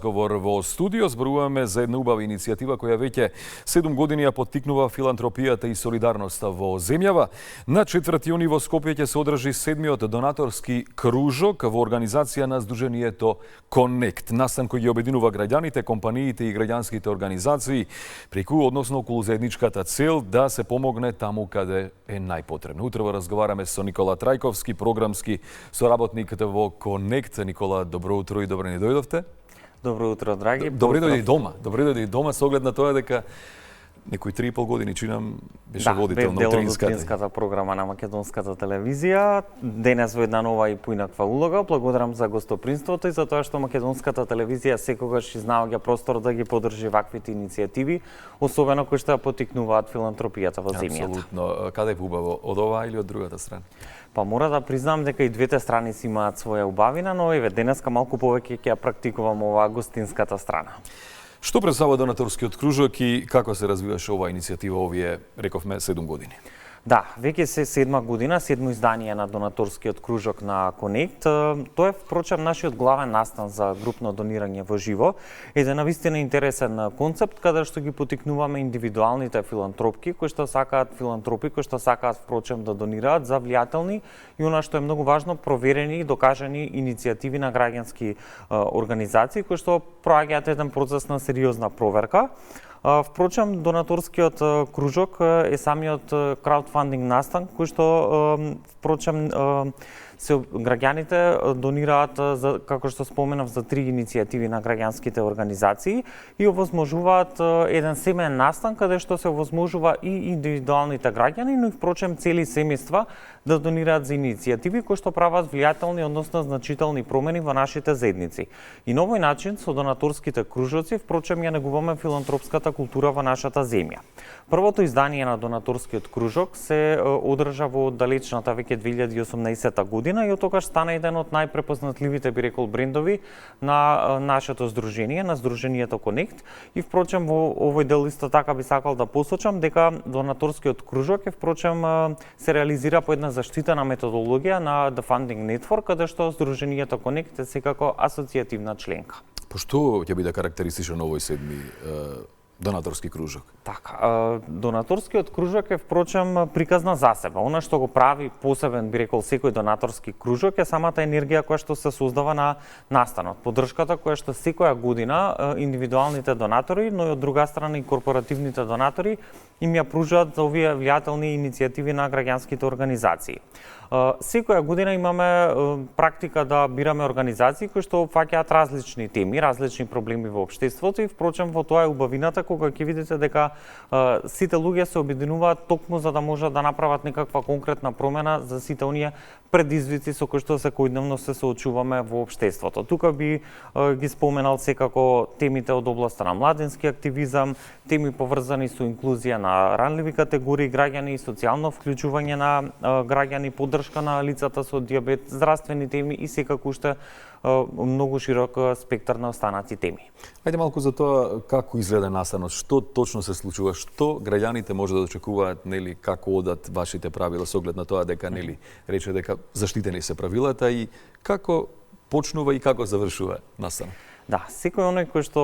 разговор во студио. Зборуваме за една убава иницијатива која веќе 7 години ја поттикнува филантропијата и солидарноста во земјава. На 4 јуни во Скопје ќе се одржи 7-миот донаторски кружок во организација на Сдруженијето Конект. Настан кој ги обединува граѓаните, компаниите и граѓанските организации преку односно околу заедничката цел да се помогне таму каде е најпотребно. Утрово разговараме со Никола Трајковски, програмски соработник во Конект. Никола, добро утро и добре ни дојдовте. Добро утро, драги. Добре дојде и дома. Добре дојде и дома со оглед на тоа дека некои 3,5 години чинам беше водител на утринската програма на македонската телевизија. Денес во една нова и поинаква улога. Благодарам за гостопринството и за тоа што македонската телевизија секогаш изнаоѓа простор да ги поддржи ваквите иницијативи, особено кои што ја поттикнуваат филантропијата во земјата. Апсолутно. Каде е убаво, од оваа или од другата страна? Па мора да признам дека и двете страни си имаат своја убавина, но еве денеска малку повеќе ќе ја практикувам оваа гостинската страна. Што представува донаторскиот кружок и како се развиваше оваа иницијатива овие, рековме, 7 години? Да, веќе се 7 година, 7 издание на донаторскиот кружок на Конект. Тоа е впрочем нашиот главен настан за групно донирање во живо. Еден навистина интересен концепт каде што ги поттикнуваме индивидуалните филантропки кои што сакаат впрочем да донираат за влијателни и она што е многу важно, проверени и докажани иницијативи на граѓански организации кои што проаѓаат еден процес на сериозна проверка. Впрочем, донаторскиот кружок е самиот краудфандинг настан, кој што, впрочем, граѓаните донираат, како што споменав, за 3 иницијативи на граѓанските организации и овозможуваат еден семеен настан каде што се овозможува и индивидуалните граѓани, но и впрочем цели семејства да донираат за иницијативи кои што прават влијателни, односно значителни промени во нашите заедници. И на овој начин со донаторските кружоци впрочем ја негуваме филантропската култура во нашата земја. Првото издание на донаторскиот кружок се одржа во далечната веќе 2018 година и од тогаш стана еден од најпрепознатливите, би рекол, брендови на нашето здружение, на Сдруженијето Конект. И впрочем во овој дел исто така би сакал да посочам дека донаторскиот кружок впрочем се реализира по една заштитена методологија на The Funding Network, каде што Сдруженијето Конект е секако асоцијативна членка. По што ќе биде карактеристичен овој 7-ми донаторски кружок? Така, донаторскиот кружок е впрочем приказна за себе. Она што го прави посебен, би рекол, секој донаторски кружок е самата енергија која што се создава на настанот. Поддршката која што секоја година индивидуалните донатори, но и од друга страна и корпоративните донатори им ја пружаат за овие влијателни иницијативи на граѓанските организации. Секоја година имаме практика да бираме организации кои што опфаќаат различни теми, различни проблеми во општеството и впрочем во тоа е убавината кога ќе видите дека сите луѓе се обединуваат токму за да можат да направат некаква конкретна промена за сите оние предизвици со кои што секојдневно се соочуваме во општеството. Тука би ги споменал секако темите од областа на младински активизам, теми поврзани со инклузија на ранливи категории граѓани, социјално вклучување на граѓани, поддршка на лицата со дијабет, здравствени теми и секако уште многу широк спектар на останати теми. Ајде малку за тоа како изгледа настанот, што точно се случува, што граѓаните може да очекуваат, нели, како одат вашите правила со оглед на тоа дека, нели, рече дека заштитени се правилата и како почнува и како завршува настанот? Да, секој оној кој што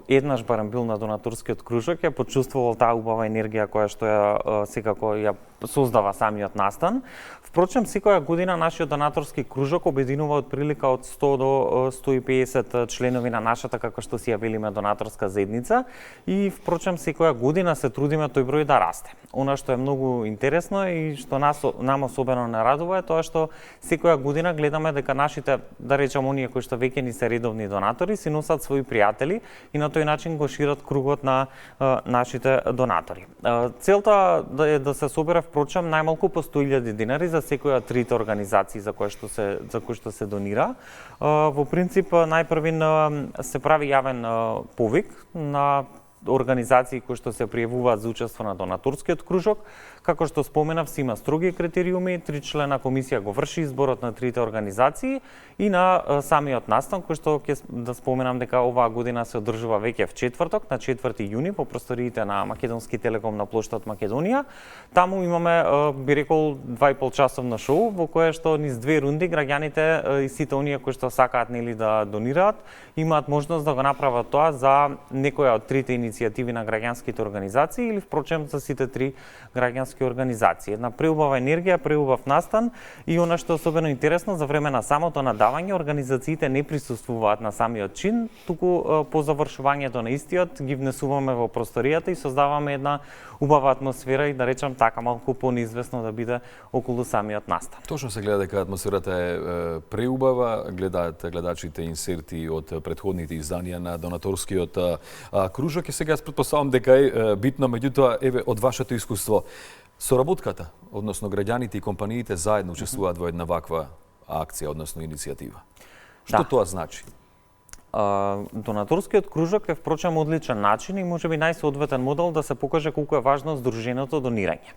еднаш барем бил на донаторскиот кружок ја почувствувал таа убава енергија која што ја секако ја создава самиот настан. Впрочем, секоја година нашиот донаторски кружок обединува од прилика од 100 до 150 членови на нашата, како што си ја велиме, донаторска заедница и впрочем секоја година се трудиме тој број да расте. Она што е многу интересно и што нам особено не радува е тоа што секоја година гледаме дека нашите, да речам, оние кои што веќе ни се редовни донатори си носат своји пријатели и на тој начин го шират кругот на нашите донатори. Целта е да се собере впрочем најмалку по 100.000 динари за секоја од трите организации за кои што се донира. Во принцип најпрвин се прави јавен повик на организации кои што се пријавуваат за учество на донаторскиот кружок. Како што споменав, се има строги критериуми, 3-члена комисија го врши изборот на трите организации и на самиот настан, кој што ќе да споменам дека оваа година се одржува веќе в четврток, на 4 јуни, по просториите на Македонски телеком на плоштад Македонија. Таму имаме, би рекол, 2,5 часовно шоу, во кое што низ 2 рунди граѓаните и сите оние кои што сакаат нели да донираат, имаат можност да го направат тоа за некоја од трите иницијативи на граѓанските организации или впрочем за сите три граѓански организации. Една преубава енергија, преубав настан и она што е особено интересно, за време на самото надавање организациите не присуствуваат на самиот чин, туку по завршувањето на истиот ги внесуваме во просторијата и создаваме една убава атмосфера и да речам така малку понеизвестно да биде околу самиот настан. Точно се гледа дека атмосферата е преубава, гледаат гледачите инсерти од претходните изданија на донаторскиот кружок и сега претпоставам дека е битно, меѓутоа еве од вашето искуство соработката, односно граѓаните и компаниите заедно учествуваат во една ваква акција, односно иницијатива. Што тоа значи? Донаторскиот кружок е впрочем одличен начин и можеби најсоодветен модел да се покаже колку е важно здруженото донирање.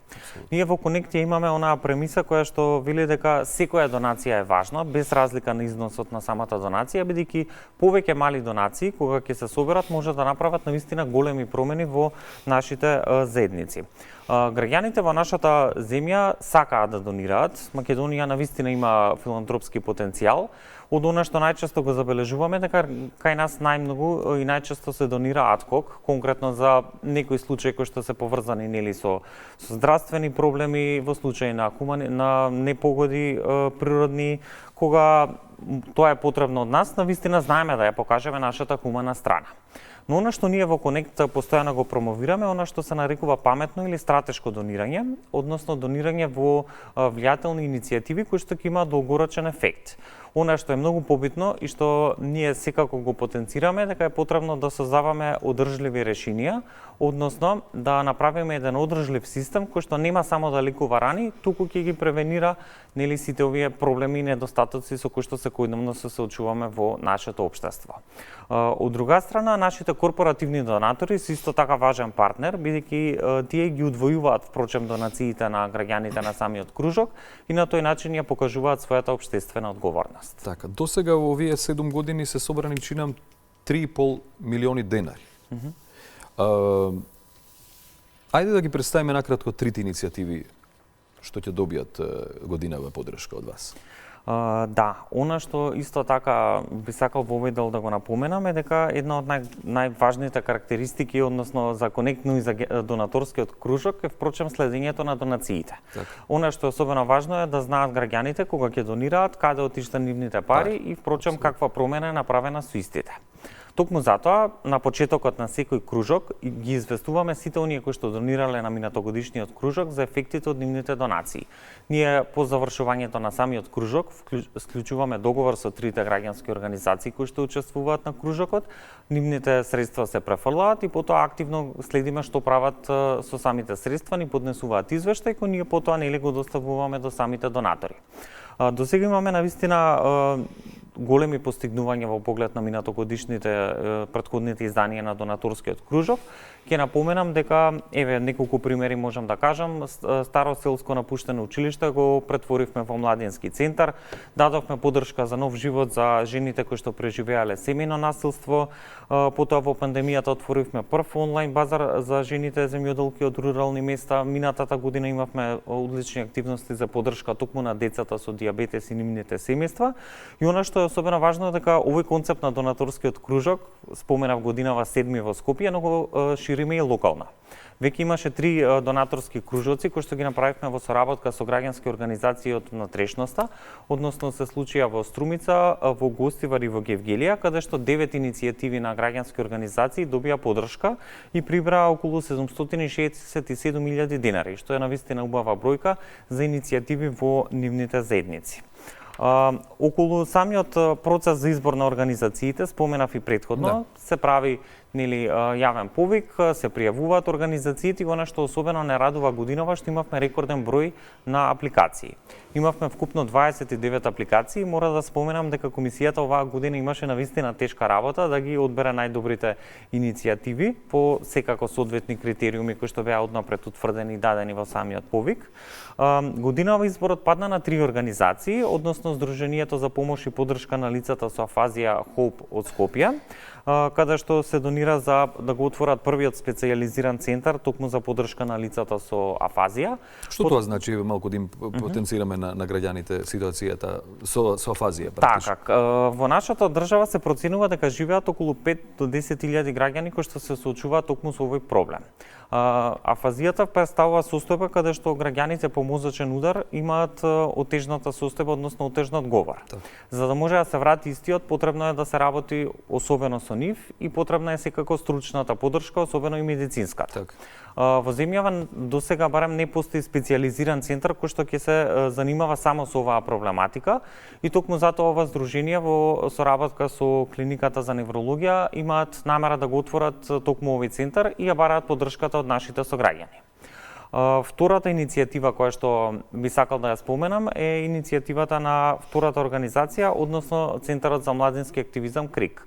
Ние во Конектија имаме онаа премиса која што вели дека секоја донација е важна, без разлика на износот на самата донација, бидејќи повеќе мали донации кога ќе се соберат може да направат навистина големи промени во нашите заедници. Граѓаните во нашата земја сакаат да донираат. Македонија навистина има филантропски потенцијал. Од она што најчесто го забележуваме дека кај нас најмногу и најчесто се донира адхок, конкретно за некои случаи кои што се поврзани нели со здравствени проблеми, во случај на непогоди природни, кога тоа е потребно од нас, навистина знаеме да ја покажеме нашата хумана страна. Но она што ние во Конект постојано го промовираме, она што се нарекува паметно или стратешко донирање, односно донирање во влијателни иницијативи кои што ќе имаат долгорочен ефект. Она што е многу побитно и што ние секако го потенцираме, дека е потребно да создаваме одржливи решенија, односно да направиме еден одржлив систем кој што нема само да лекува рани, туку ќе ги превенира нели сите овие проблеми и недостатоци со кои што секојдневно се соочуваме во нашето општество. Од друга страна, нашите корпоративни донатори се исто така важен партнер, бидејќи тие ги удвојуваат впрочем донациите на граѓаните на самиот кружок и на тој начин ја покажуваат својата општествена одговорност. Така, досега во овие 7 години се собрани чинам 3,5 милиони денари. Ајде да ги представиме накратко трите иницијативи што ќе добијат годинава поддршка од вас. Да, она што исто така би сакал во овој дел да го напоменам е дека една од најважните карактеристики, односно за Конектно и за донаторскиот кружок е впрочем следењето на донациите. Она што е особено важно е да знаат граѓаните кога ќе донираат, каде отишта нивните пари и впрочем каква промена е направена со истите. Токму затоа, на почетокот на секој кружок ги известуваме сите оние кои што донирале на минатогодишниот кружок за ефектите од нивните донации. Ние по завршувањето на самиот кружок склучуваме договор со трите граѓански организации кои што учествуваат на кружокот, нивните средства се префрлаат и потоа активно следиме што прават со самите средства, ни поднесуваат извештај кој ние потоа нели го доставуваме до самите донатори. До сега имаме навистина големи постигнувања во поглед на минатогодишните претходните изданија на донаторскиот кружок. Ќе напоменам дека еве неколку примери можам да кажам. Старо селско напуштено училиште го претворивме во младински центар, дадовме поддршка за нов живот за жените кои што преживеале семејно насилство. Потоа во пандемијата отворивме прв онлайн базар за жените земјоделки од рурални места. Минатата година имавме одлични активности за поддршка токму на децата со дијабетес и нивните семејства. И она што е особено важно е дека овој концепт на донаторскиот кружок, споменав годинава 7 во Скопје, но го шириме и локално. Веќе имаше 3 донаторски кружоци кои што ги направивме во соработка со граѓански организации од внатрешноста, односно се случија во Струмица, во Гостивар и во Гевгелија, каде што 9 иницијативи на граѓански организации добија поддршка и прибраа околу 767.000 денари, што е навистина убава бројка за иницијативи во нивните заедници. Околу самиот процес за избор на организациите, споменав и претходно, се прави јавен повик, се пријавуваат организациите и она што особено не радува годинава што имавме рекорден број на апликации. Имавме вкупно 29 апликации. Мора да споменам дека комисијата оваа година имаше навистина тешка работа да ги одбере најдобрите иницијативи по секако соодветни критериуми кои што беа однапред утврдени и дадени во самиот повик. Годинава изборот падна на 3 организации, односно Сдруженијето за помош и поддршка на лицата со афазија Hope од Скопје, каде што се донира за да го отворат првиот специјализиран центар токму за поддршка на лицата со афазија. Што тоа значи, малку да им потенцираме на граѓаните ситуацијата со афазија? Така, во нашата држава се проценува дека живеат околу 5 до 10.000 граѓани кои што се соочуваат токму со овој проблем. Афазијата представува состојба каде што граѓаните по мозочен удар имаат отежната состојба, односно отежнат говор. За да може да се врати истиот, потребно е да се работи особено со нив и потребна е секако стручната поддршка, особено и медицинската. Во земјава досега барем не постои специјализиран центар кој што ќе се занимава само со оваа проблематика и токму затоа ова здружение во соработка со клиниката за неврологија имаат намера да го отворат токму овој центар и ја бараат поддршката од нашите сограѓани. Втората иницијатива која што би сакал да ја споменам е иницијативата на втората организација, односно Центарот за младински активизам КРИК.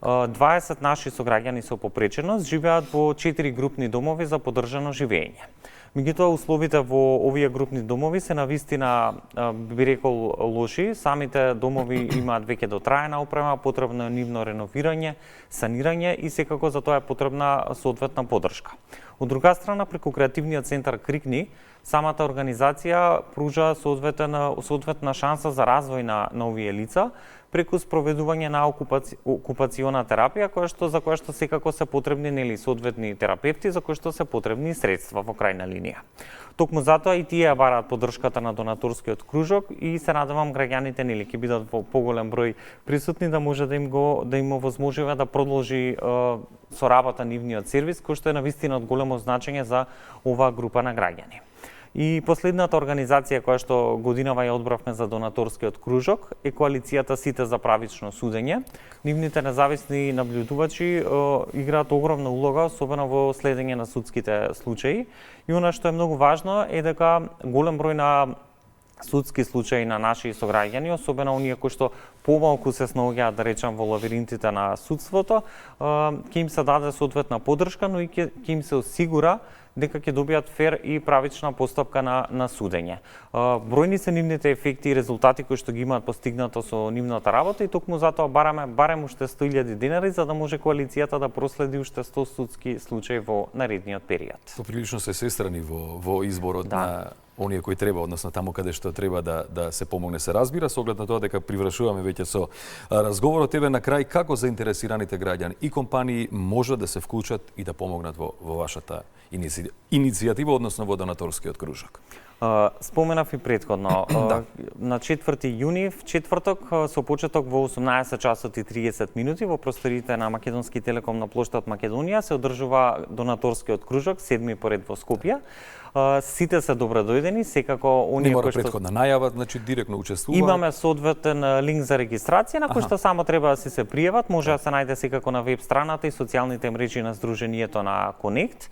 20 наши сограѓани со попреченост живеат во 4 групни домови за поддржано живење. Меѓутоа, условите во овие групни домови се навистина, би рекол, лоши. Самите домови имаат веќе дотраена опрема, потребно е нивно реновирање, санирање и секако за тоа е потребна соодветна поддршка. Од друга страна, преку креативниот центар Крикни, самата организација пружа соодветна шанса за развој на овие лица преку спроведување на окупациона терапија, за која што секако се потребни соодветни терапевти, за кои што се потребни средства во крајна линија. Токму затоа и тие бараат поддршката на донаторскиот кружок и се надевам граѓаните ќе бидат во поголем број присутни да може да им овозможува да продолжи со работа нивниот сервис, кој што е навистина од големо значење за оваа група на граѓани. И последната организација која што годинава ја одбравме за донаторскиот кружок е коалицијата Сите за правично судење. Нивните независни наблюдувачи играат огромна улога, особено во следење на судските случаи. И она што е многу важно е дека голем број на судски случаи на наши сограѓани, особено оние кои што помалку се снаоѓаат, да речам, во лавиринтите на судството, ќе им се даде соодветна поддршка, но и ќе им се осигура дека ќе добијат фер и правична постапка на судење. Бројни се нивните ефекти и резултати кои што ги имаат постигнато со нивната работа и токму затоа бараме уште 100.000 денари за да може коалицијата да проследи уште 100 судски случаи во наредниот период. Поприлично се сестрани во изборот на оние кои треба, односно таму каде што треба да се помогне, се разбира, со оглед на тоа дека привршуваме веќе со разговорот. Тебе на крај, како заинтересираните граѓани и компании може да се вклучат и да помогнат во вашата иницијатива, односно во донаторскиот кружок? Споменав и претходно. На 4 јуни, в четврток, со почеток во 18 часот и 30 минути во просториите на Македонски телеком на плоштад Македонија се одржува донаторскиот кружок, 7ми поред во Скопје. Сите се добродојдени, секако оние кои што претходна најава, значи директно учествуваат. Имаме соодветен линк за регистрација на кој што само треба да се пријават, може да се најде секако на веб страната и социјалните мрежи на Сдруженијето на Connect.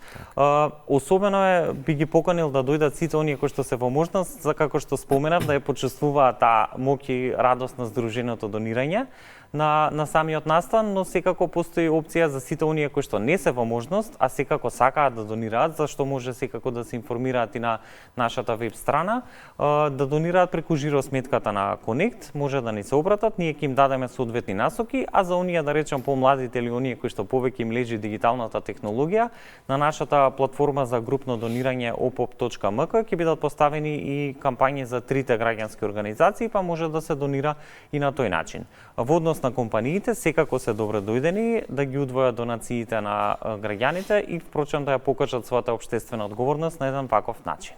Особено би ги поканил да дојдат сите оние кои што се во можност, за како што споменав, да ја почувствуваат таа моќ и радост на здруженото донирање на самиот настан, но секако постои опција за сите оние кои што не се во можност, а секако сакаат да донираат, зашто може секако да се информираат и на нашата веб страна, да донираат преку жиросметката на Connect, може да ни се обратат, ние ќе им дадеме соодветни насоки, а за оние, да речем, помладите или оние кои што повеќе им лежи дигиталната технологија, на нашата платформа за групно донирање opop.mk ќе бидат поставени и кампањи за трите граѓански организации, па може да се донира и на тој начин. Во однос на компаниите, секако се добродојдени да ги удвојат донациите на граѓаните и впрочем да ја покажат својата општествена одговорност на еден ваков начин.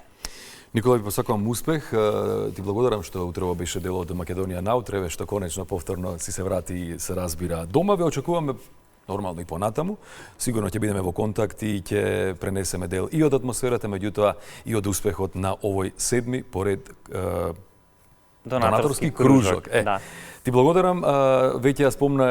Никола, ви посакувам успех. Ти благодарам што утрово беше дел од Македонија наутре, што конечно повторно си се врати и се разбира дома. Ве очекуваме нормално и понатаму. Сигурно ќе бидеме во контакт и ќе пренесеме дел и од атмосферата, меѓутоа и од успехот на овој 7ми поред Донаторски кружок. Да. Ти благодарам, веќе ја спомна